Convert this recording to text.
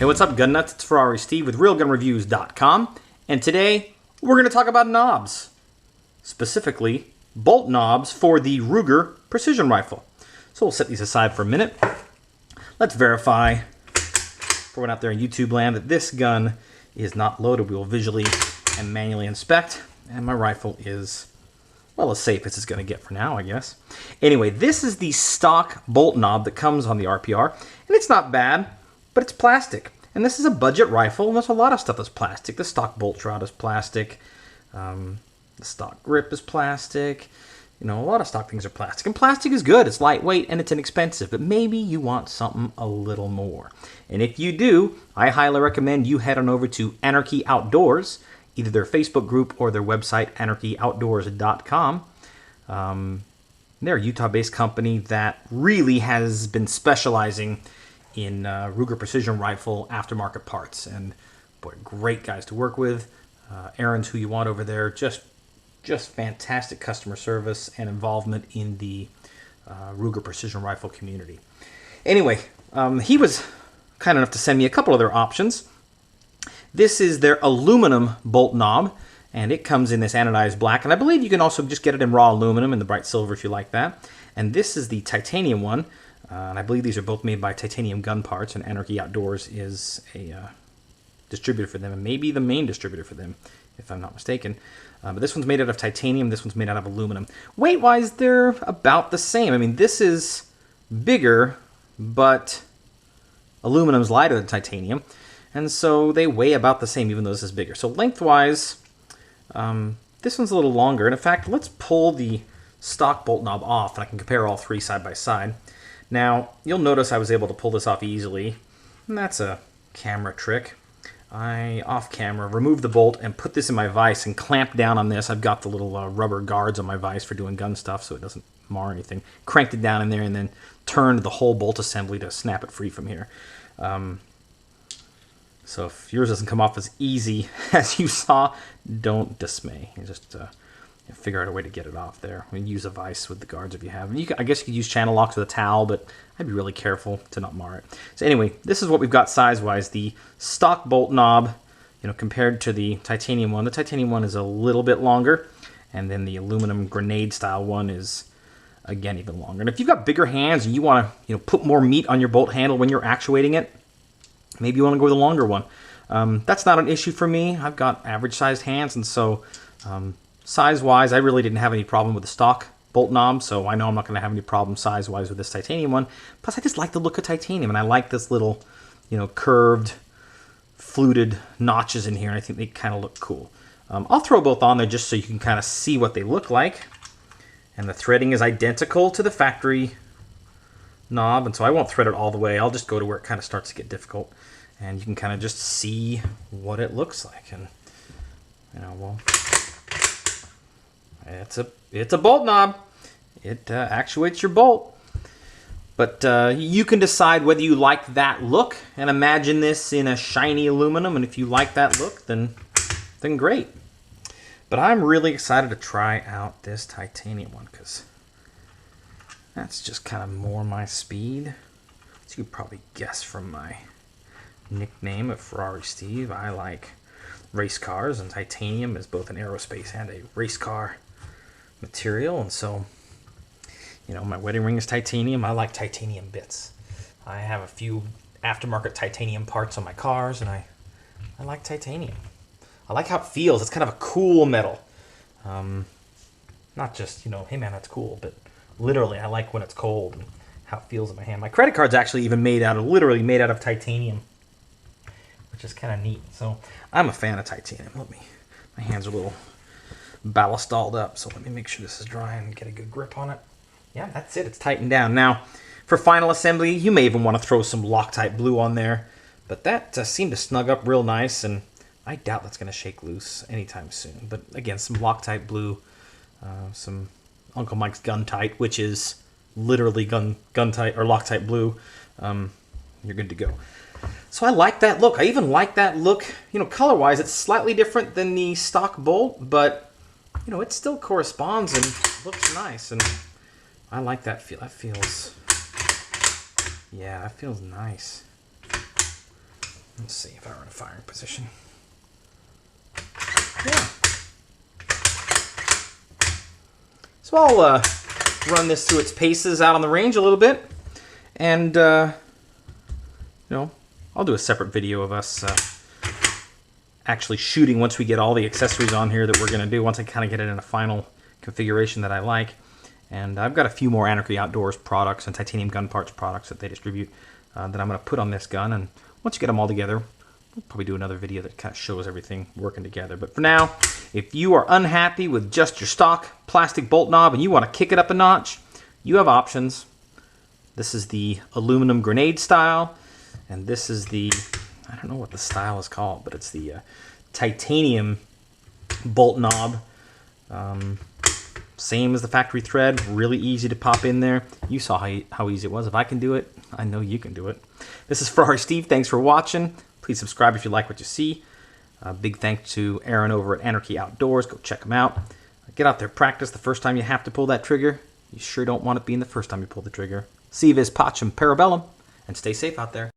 what's up, gun nuts? It's Ferrari Steve with RealGunReviews.com, and today we're going to talk about knobs, specifically bolt knobs for the Ruger precision rifle. So we'll set these aside for a minute. Let's verify for one out there in YouTube land that this gun is not loaded. We will visually and manually inspect, and my rifle is, well, as safe as it's going to get for now, I guess. Anyway, this is the stock bolt knob that comes on the RPR, and it's not bad, but it's plastic. And this is a budget rifle, and there's a lot of stuff that's plastic. The stock bolt shroud is plastic. The stock grip is plastic. You know, a lot of stock things are plastic. And plastic is good. It's lightweight and it's inexpensive. But maybe you want something a little more. And if you do, I highly recommend you head on over to Anarchy Outdoors, either their Facebook group or their website, anarchyoutdoors.com. They're a Utah-based company that really has been specializing in Ruger precision rifle aftermarket parts. And boy, great guys to work with. Aaron's who you want over there. Just fantastic customer service and involvement in the Ruger precision rifle community. Anyway, he was kind enough to send me a couple other options. This is their aluminum bolt knob, and it comes in this anodized black, and I believe you can also just get it in raw aluminum in the bright silver if you like that. And this is the titanium one, and I believe these are both made by Titanium Gun Parts, and Anarchy Outdoors is a distributor for them, and maybe the main distributor for them, if I'm not mistaken. But this one's made out of titanium, this one's made out of aluminum. Weight-wise, they're about the same. I mean, this is bigger, but aluminum's lighter than titanium. And so they weigh about the same, even though this is bigger. So lengthwise, this one's a little longer. And in fact, let's pull the stock bolt knob off, and I can compare all three side by side. Now, you'll notice I was able to pull this off easily, and that's a camera trick. I, off camera, removed the bolt and put this in my vise and clamped down on this. I've got the little rubber guards on my vise for doing gun stuff so it doesn't mar anything. Cranked it down in there and then turned the whole bolt assembly to snap it free from here. So if yours doesn't come off as easy as you saw, don't dismay. You just figure out a way to get it off there. I mean, use a vise with the guards if you have. I guess you could use channel locks with a towel, but I'd be really careful to not mar it. So anyway, this is what we've got size-wise. The stock bolt knob, compared to the titanium one. The titanium one is a little bit longer, and then the aluminum grenade-style one is, again, even longer. And if you've got bigger hands and you want to, put more meat on your bolt handle when you're actuating it, maybe you want to go with a longer one. That's not an issue for me. I've got average-sized hands, and so size-wise, I really didn't have any problem with the stock bolt knob, so I know I'm not going to have any problem size-wise with this titanium one. Plus, I just like the look of titanium, and I like this little, curved, fluted notches in here, and I think they kind of look cool. I'll throw both on there just so you can kind of see what they look like. And the threading is identical to the factory knob, and so I won't thread it all the way. I'll just go to where it kind of starts to get difficult, and you can kind of just see what it looks like. And well, it's a bolt knob. It actuates your bolt, but you can decide whether you like that look and imagine this in a shiny aluminum. And if you like that look, then great. But I'm really excited to try out this titanium one because that's just kind of more my speed. As you could probably guess from my nickname of Ferrari Steve, I like race cars, and titanium is both an aerospace and a race car material. And so, my wedding ring is titanium. I like titanium bits. I have a few aftermarket titanium parts on my cars, and I like titanium. I like how it feels. It's kind of a cool metal. Not just, hey man, that's cool, but literally, I like when it's cold and how it feels in my hand. My credit card's actually even literally made out of titanium, which is kind of neat. So I'm a fan of titanium. My hands are a little ballastalled up, so let me make sure this is dry and get a good grip on it. Yeah, that's it. It's tightened down. Now, for final assembly, you may even want to throw some Loctite blue on there, but that seemed to snug up real nice, and I doubt that's going to shake loose anytime soon. But again, some Loctite blue, some Uncle Mike's Gun Tight, which is literally gun tight or Loctite blue. You're good to go. So I like that look. I even like that look. Color-wise, it's slightly different than the stock bolt, but it still corresponds and looks nice. And I like that feel. That feels nice. Let's see if I were in a firing position. Yeah. So I'll run this through its paces out on the range a little bit, and you know, I'll do a separate video of us actually shooting once we get all the accessories on here that we're going to do, once I kind of get it in a final configuration that I like. And I've got a few more Anarchy Outdoors products and titanium gun parts products that they distribute that I'm going to put on this gun. And once you get them all together, we'll probably do another video that kind of shows everything working together. But for now, if you are unhappy with just your stock plastic bolt knob and you want to kick it up a notch, you have options. This is the aluminum grenade style, and this is the, I don't know what the style is called, but it's the titanium bolt knob. Same as the factory thread, really easy to pop in there. You saw how easy it was. If I can do it, I know you can do it. This is Ferrari Steve. Thanks for watching. Please subscribe if you like what you see. Big thanks to Aaron over at Anarchy Outdoors. Go check him out. Get out there, practice the first time you have to pull that trigger. You sure don't want it being the first time you pull the trigger. Si vis pacem parabellum, and stay safe out there.